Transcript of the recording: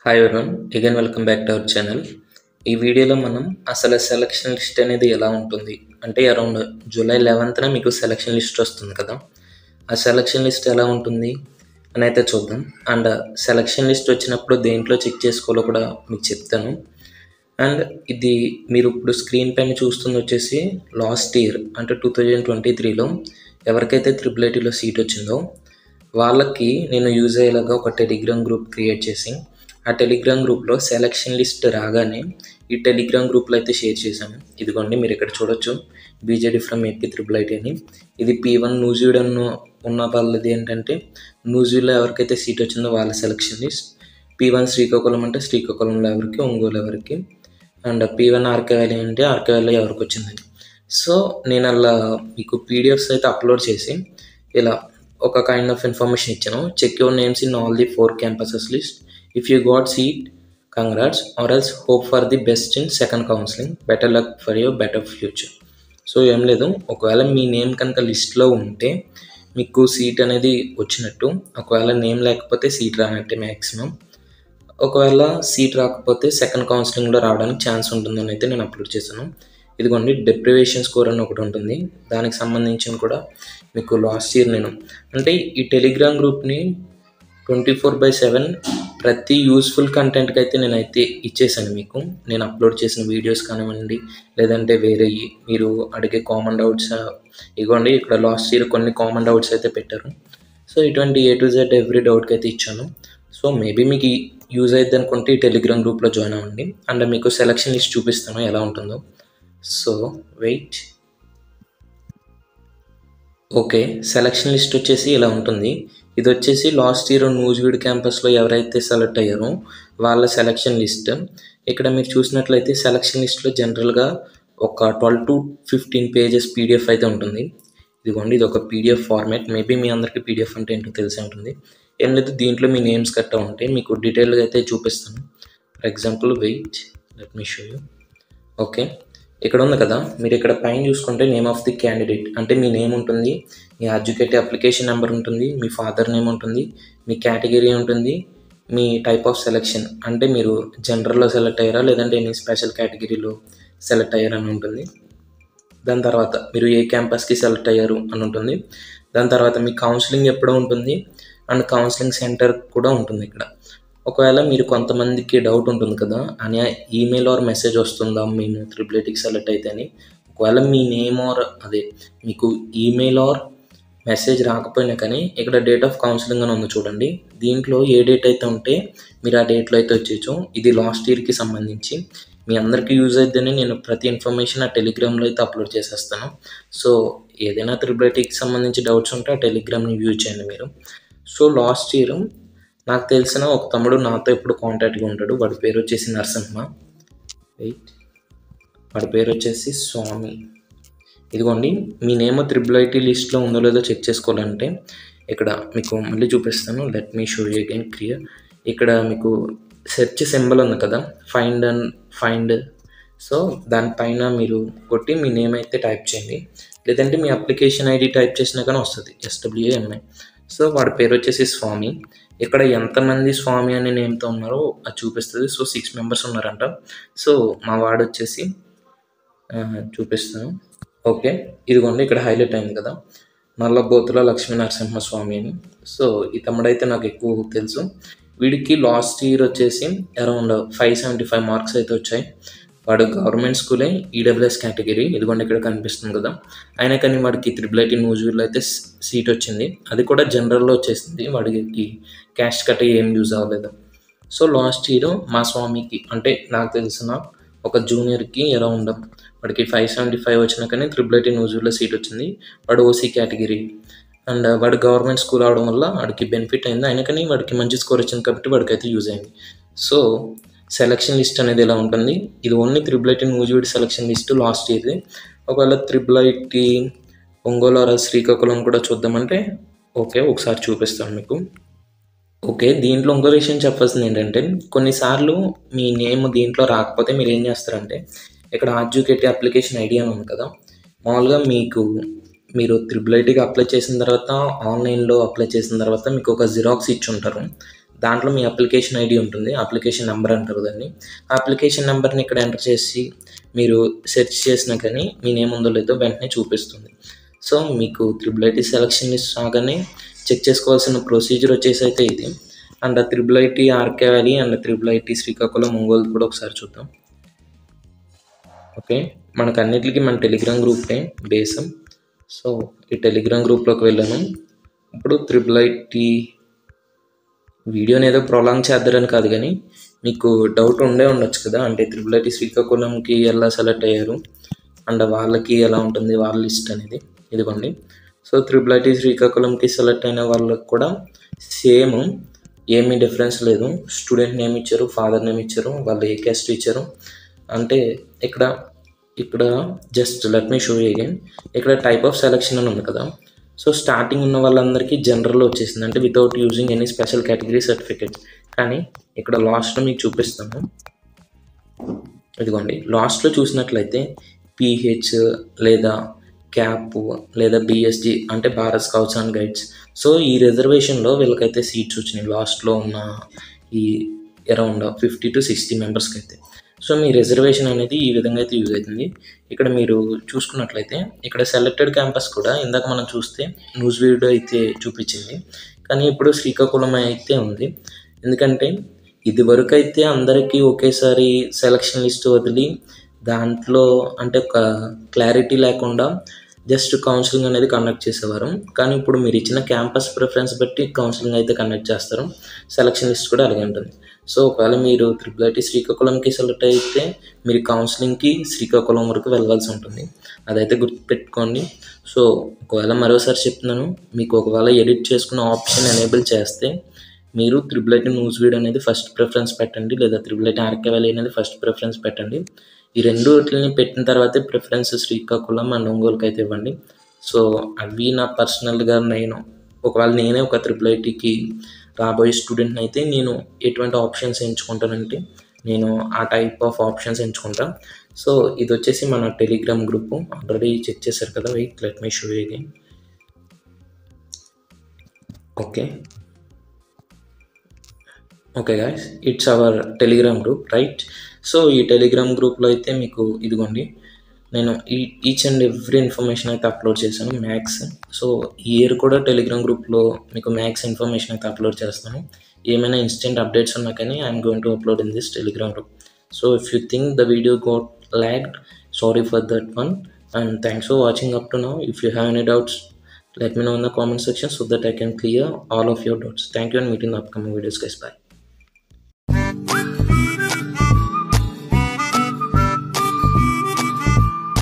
Hi everyone, again welcome back to our channel. ఈ వీడియోలో మనం అసలు సెలక్షన్ లిస్ట్ అనేది ఎలా ఉంటుంది అంటే అరౌండ్ జూలై 11న మీకు సెలక్షన్ లిస్ట్ వస్తుంది కదా. ఆ సెలక్షన్ లిస్ట్ ఎలా ఉంటుంది అని అయితే చూద్దాం. అండ్ సెలక్షన్ లిస్ట్ వచ్చినప్పుడు దేంట్లో చెక్ చేసుకోవాలో కూడా మీకు చెప్తాను. అండ్ ఇది మీరు ఇప్పుడు స్క్రీన్ పైన చూస్తుంది వచ్చేసి లాస్ట్ ఇయర్ అంటే 2023లో ఎవరికైతే IIITలో సీట్ వచ్చిందో వాళ్ళకి నేను యూజ్ అయ్యేలాగా ఒక టెలిగ్రామ్ గ్రూప్ క్రియేట్ చేసి ఆ టెలిగ్రామ్ గ్రూప్లో సెలక్షన్ లిస్ట్ రాగానే ఈ టెలిగ్రామ్ గ్రూప్లో అయితే షేర్ చేశాను. ఇదిగోండి, మీరు ఇక్కడ చూడొచ్చు, బీజేడీ ఫ్రమ్ ఏపీ IIIT అని. ఇది P1 నూజివీడ్ ఉన్న వాళ్ళది ఏంటంటే నూజివీడ్లో ఎవరికైతే సీట్ వచ్చిందో వాళ్ళ సెలక్షన్ లిస్ట్. P1 శ్రీకాకుళం అంటే శ్రీకాకుళంలో ఎవరికి, ఒంగోలు ఎవరికి, అండ్ P1 ఆర్కే వ్యాలీ అంటే ఆర్కే వ్యాలీ ఎవరికి వచ్చిందని. సో నేను అలా మీకు పీడిఎఫ్స్ అయితే అప్లోడ్ చేసి ఇలా ఒక కైండ్ ఆఫ్ ఇన్ఫర్మేషన్ ఇచ్చాను. Check your names in all the 4 campuses list. If you got seat, congrats, or else hope for the best in second counselling. Better luck for your better future. So ఏం లేదు, ఒకవేళ మీ name కనుక లిస్ట్లో ఉంటే మీకు seat అనేది వచ్చినట్టు, ఒకవేళ నేమ్ లేకపోతే సీట్ రానట్టే మ్యాక్సిమం. ఒకవేళ సీట్ రాకపోతే సెకండ్ కౌన్సిలింగ్లో రావడానికి ఛాన్స్ ఉంటుందని అయితే నేను అప్లోడ్ చేశాను. ఇదిగోండి, డెప్రివేషన్ స్కోర్ అని ఒకటి ఉంటుంది, దానికి సంబంధించిన కూడా మీకు లాస్ట్ ఇయర్ నేను అంటే ఈ టెలిగ్రామ్ గ్రూప్ని 24/7 ప్రతి యూస్ఫుల్ కంటెంట్కి అయితే నేనైతే ఇచ్చేసాను మీకు. నేను అప్లోడ్ చేసిన వీడియోస్ కానివ్వండి, లేదంటే వేరే మీరు అడిగే కామన్ డౌట్స్, ఇదిగోండి ఇక్కడ లాస్ట్ ఇయర్ కొన్ని కామన్ డౌట్స్ అయితే పెట్టారు. సో ఇటువంటి A to Z ఎవ్రీ డౌట్కి అయితే ఇచ్చాను. సో మేబీ మీకు యూజ్ అవుతుంది అనుకుంటే ఈ టెలిగ్రామ్ గ్రూప్లో జాయిన్ అవ్వండి. అండ్ మీకు సెలక్షన్ లిస్ట్ చూపిస్తాను ఎలా ఉంటుందో. So wait. Okay, selection list వచ్చేసి ఇలా ఉంటుంది. ఇది వచ్చేసి లాస్ట్ ఇయర్ నూజివీడ్ క్యాంపస్లో ఎవరైతే సెలెక్ట్ అయ్యారో వాళ్ళ సెలక్షన్ లిస్ట్. ఇక్కడ మీరు చూసినట్లయితే సెలక్షన్ లిస్ట్లో జనరల్గా ఒక 12 to 15 pages PDF అయితే ఉంటుంది. ఇదిగోండి, ఇది ఒక PDF ఫార్మాట్. మేబీ మీ అందరికీ PDF అంటే ఏంటో తెలిసే ఉంటుంది. ఏం లేదు, దీంట్లో మీ నేమ్స్ కట్టా ఉంటే మీకు డీటెయిల్గా అయితే చూపిస్తాను. For example wait, let me show you. Okay, ఇక్కడ ఉంది కదా, మీరు ఇక్కడ పైన చూసుకుంటే నేమ్ ఆఫ్ ది క్యాండిడేట్ అంటే మీ నేమ్ ఉంటుంది, మీ ఎడ్యుకేటివ్ అప్లికేషన్ నెంబర్ ఉంటుంది, మీ ఫాదర్ నేమ్ ఉంటుంది, మీ కేటగిరీ ఉంటుంది, మీ టైప్ ఆఫ్ సెలెక్షన్ అంటే మీరు జనరల్లో సెలెక్ట్ అయ్యారా లేదంటే ఎనీ స్పెషల్ కేటగిరీలో సెలెక్ట్ అయ్యారని ఉంటుంది. దాని తర్వాత మీరు ఏ క్యాంపస్కి సెలెక్ట్ అయ్యారు అని ఉంటుంది. దాని తర్వాత మీ కౌన్సిలింగ్ ఎప్పుడో ఉంటుంది అండ్ కౌన్సిలింగ్ సెంటర్ కూడా ఉంటుంది ఇక్కడ. ఒకవేళ మీరు కొంతమందికి డౌట్ ఉంటుంది కదా, అని ఈమెయిల్ ఆర్ మెసేజ్ వస్తుందా మేము IIITకి సెలెక్ట్ అయితే అని. ఒకవేళ మీ నేమ్ ఆర్ అదే మీకు ఈమెయిల్ ఆర్ మెసేజ్ రాకపోయినా కానీ ఇక్కడ డేట్ ఆఫ్ కౌన్సిలింగ్ అని ఉంది చూడండి, దీంట్లో ఏ డేట్ అయితే ఉంటే మీరు ఆ డేట్లో అయితే వచ్చేయచ్చు. ఇది లాస్ట్ ఇయర్కి సంబంధించి మీ అందరికీ యూజ్ అవుతుందని నేను ప్రతి ఇన్ఫర్మేషన్ ఆ టెలిగ్రామ్లో అయితే అప్లోడ్ చేసేస్తాను. సో ఏదైనా IIITకి సంబంధించి డౌట్స్ ఉంటే ఆ టెలిగ్రామ్ని యూజ్ చేయండి మీరు. సో లాస్ట్ ఇయర్ నాకు తెలిసిన ఒక తమ్ముడు నాతో ఎప్పుడు కాంటాక్ట్గా ఉంటాడు. వాడి పేరు వచ్చేసి నరసింహ. వెయిట్, వాడి పేరు వచ్చేసి స్వామి. ఇదిగోండి, మీ నేమ్ IIIT లిస్ట్లో ఉందో లేదో చెక్ చేసుకోవాలంటే ఇక్కడ మీకు మళ్ళీ చూపిస్తాను. Let me show you again clear. ఇక్కడ మీకు సెర్చ్ సింబల్ ఉంది కదా, ఫైండ్. సో దానిపైన మీరు కొట్టి మీ నేమ్ అయితే టైప్ చేయండి, లేదంటే మీ అప్లికేషన్ ID టైప్ చేసినా కానీ వస్తుంది, SWAMI. సో వాడి పేరు వచ్చేసి స్వామి. ఇక్కడ ఎంతమంది స్వామి అనే నేమ్తో ఉన్నారో అది చూపిస్తుంది. సో 6 members ఉన్నారంట. సో మా వాడు వచ్చేసి చూపిస్తాను. ఓకే, ఇదిగోండి, ఇక్కడ హైలైట్ అయింది కదా, నల్లబోతుల లక్ష్మీ నరసింహస్వామి అని. సో ఈ తమ్ముడైతే నాకు ఎక్కువ తెలుసు. వీడికి లాస్ట్ ఇయర్ వచ్చేసి అరౌండ్ 575 marks అయితే వచ్చాయి. వాడు గవర్నమెంట్ స్కూలే, EWS కేటగిరీ. ఇదిగోండి ఇక్కడ కనిపిస్తుంది కదా. అయినా కానీ వాడికి IIIT నూజివీడ్లో అయితే సీట్ వచ్చింది. అది కూడా జనరల్లో వచ్చేసింది, వాడికి క్యాష్ కట్ ఏం యూజ్ అవ్వలేదు. సో లాస్ట్ ఇయర్ మా స్వామికి అంటే నాకు తెలిసిన ఒక జూనియర్కి అరౌండ్ వాడికి 575 వచ్చినా కానీ IIIT నూజివీడ్లో సీట్ వచ్చింది. వాడు OC కేటగిరీ అండ్ వాడు గవర్నమెంట్ స్కూల్ అవడం వల్ల వాడికి బెనిఫిట్ అయింది. అయినా కానీ వాడికి మంచి స్కోర్ వచ్చింది కాబట్టి వాడికి అయితే యూజ్ అయింది. సో సెలక్షన్ లిస్ట్ అనేది ఎలా ఉంటుంది, ఇది only IIIT Nuzvid selection list last ఇయర్ది. ఒకవేళ IIIT ఒంగోలు ఆర్ శ్రీకాకుళం కూడా చూద్దామంటే ఓకే, ఒకసారి చూపిస్తాను మీకు. ఓకే, దీంట్లో ఇంకో విషయం చెప్పాల్సింది ఏంటంటే కొన్నిసార్లు మీ నేమ్ దీంట్లో రాకపోతే మీరు ఏం చేస్తారంటే ఇక్కడ ఎడ్యుకేటివ్ అప్లికేషన్ ID అని ఉంది కదా, మామూలుగా మీరు IIITకి అప్లై చేసిన తర్వాత ఆన్లైన్లో అప్లై చేసిన తర్వాత మీకు ఒక జిరాక్స్ ఇచ్చి ఉంటారు. దాంట్లో మీ అప్లికేషన్ ఐడి ఉంటుంది, అప్లికేషన్ నెంబర్ అంటారు దాన్ని. ఆ అప్లికేషన్ నెంబర్ని ఇక్కడ ఎంటర్ చేసి మీరు సెర్చ్ చేసినా కానీ మీ నేమ్ ఉందో లేదో వెంటనే చూపిస్తుంది. సో మీకు IIIT సెలక్షన్ లిస్ట్ రాగానే చెక్ చేసుకోవాల్సిన ప్రొసీజర్ వచ్చేసి అయితే ఇది. And IIIT RK valley and IIIT Srikakulam Ongole కూడా ఒకసారి చూద్దాం. ఓకే, మనకు అన్నిటికీ మన టెలిగ్రామ్ గ్రూపే బేసం. సో ఈ టెలిగ్రామ్ గ్రూప్లోకి వెళ్ళాను. ఇప్పుడు IIIT వీడియోని ఏదో ప్రొలాంగ్ చేద్దారని కాదు, కానీ మీకు డౌట్ ఉండొచ్చు కదా, అంటే IIIT శ్రీకాకుళంకి ఎలా సెలెక్ట్ అయ్యారు అండ్ వాళ్ళకి ఎలా ఉంటుంది వాళ్ళ లిస్ట్ అనేది. ఇదిగోండి. సో IIIT శ్రీకాకుళంకి సెలెక్ట్ అయిన వాళ్ళకి కూడా సేమ్, ఏమీ డిఫరెన్స్ లేదు. స్టూడెంట్ నేమ్ ఇచ్చారు, ఫాదర్ నేమ్ ఇచ్చారు, వాళ్ళు ఏ క్యాస్ట్ ఇచ్చారు. అంటే ఇక్కడ just let me show again. ఇక్కడ టైప్ ఆఫ్ సెలెక్షన్ అని ఉంది కదా. సో స్టార్టింగ్ ఉన్న వాళ్ళందరికీ జనరల్లో వచ్చేసింది, అంటే without using any special category certificates. కానీ ఇక్కడ లాస్ట్లో మీకు చూపిస్తాను. ఇదిగోండి, లాస్ట్లో చూసినట్లయితే PH లేదా క్యాప్ లేదా BSG అంటే Bharat scouts and guides. So ఈ రిజర్వేషన్లో వీళ్ళకైతే సీట్స్ వచ్చినాయి లాస్ట్లో ఉన్న ఈ అరౌండ్ 50 to 60 మెంబర్స్కి అయితే. సో మీ రిజర్వేషన్ అనేది ఈ విధంగా అయితే యూజ్ అవుతుంది. ఇక్కడ మీరు చూసుకున్నట్లయితే ఇక్కడ సెలెక్టెడ్ క్యాంపస్ కూడా ఇందాక మనం చూస్తే న్యూస్ వీడియో అయితే చూపించింది, కానీ ఇప్పుడు శ్రీకాకుళం అయితే ఉంది. ఎందుకంటే ఇది వరకు అయితే అందరికీ ఒకేసారి సెలక్షన్ లిస్ట్ వదిలి దాంట్లో అంటే ఒక క్లారిటీ లేకుండా జస్ట్ కౌన్సిలింగ్ అనేది కండక్ట్ చేసేవారు. కానీ ఇప్పుడు మీరు ఇచ్చిన క్యాంపస్ ప్రిఫరెన్స్ బట్టి కౌన్సిలింగ్ అయితే కండక్ట్ చేస్తారు. సెలక్షన్ లిస్ట్ కూడా అలాగే ఉంటుంది. సో ఒకవేళ మీరు IIIT శ్రీకాకుళంకి సెలెక్ట్ అయితే మీరు కౌన్సిలింగ్కి శ్రీకాకుళం వరకు వెళ్ళాల్సి ఉంటుంది, అదైతే గుర్తుపెట్టుకోండి. సో ఒకవేళ మరోసారి చెప్తున్నాను, మీకు ఒకవేళ ఎడిట్ చేసుకున్న ఆప్షన్ ఎనేబుల్ చేస్తే మీరు IIIT న్యూస్ వీడియో అనేది ఫస్ట్ ప్రిఫరెన్స్ పెట్టండి, లేదా IIIT ఆర్కే వ్యాలీ అనేది ఫస్ట్ ప్రిఫరెన్స్ పెట్టండి. ఈ రెండు వాటిని పెట్టిన తర్వాతే ప్రిఫరెన్స్ శ్రీకాకుళం అండ్ ఒంగోలుకి అయితే ఇవ్వండి. సో అవి నా పర్సనల్గా ఒకవేళ నేనే ఒక IIITకి రాబోయే స్టూడెంట్ని అయితే నేను ఎటువంటి ఆప్షన్స్ ఎంచుకుంటానంటే నేను ఆ టైప్ ఆఫ్ ఆప్షన్స్ ఎంచుకుంటాను. సో ఇది వచ్చేసి మన టెలిగ్రామ్ గ్రూప్, ఆల్రెడీ చెక్ చేశారు కదా. Wait, let me show again. Okay guys, it's our Telegram group, right. So ఈ టెలిగ్రామ్ గ్రూప్లో అయితే మీకు ఇదిగోండి, నేను ఈచ్ అండ్ ఎవ్రీ ఇన్ఫర్మేషన్ అయితే అప్లోడ్ చేశాను, మ్యాథ్స్. సో ఈ ఇయర్ కూడా టెలిగ్రామ్ గ్రూప్లో మీకు మ్యాథ్స్ ఇన్ఫర్మేషన్ అయితే అప్లోడ్ చేస్తాను. ఏమైనా ఇన్స్టెంట్ అప్డేట్స్ ఉన్నా కానీ I'm going to upload in this Telegram group. So if you think the video got lagged, sorry for that one, and thanks for watching up to now. If you have any doubts, let me know in the comment section so that I can clear all of your doubts. Thank you and meet in the upcoming videos guys. Bye.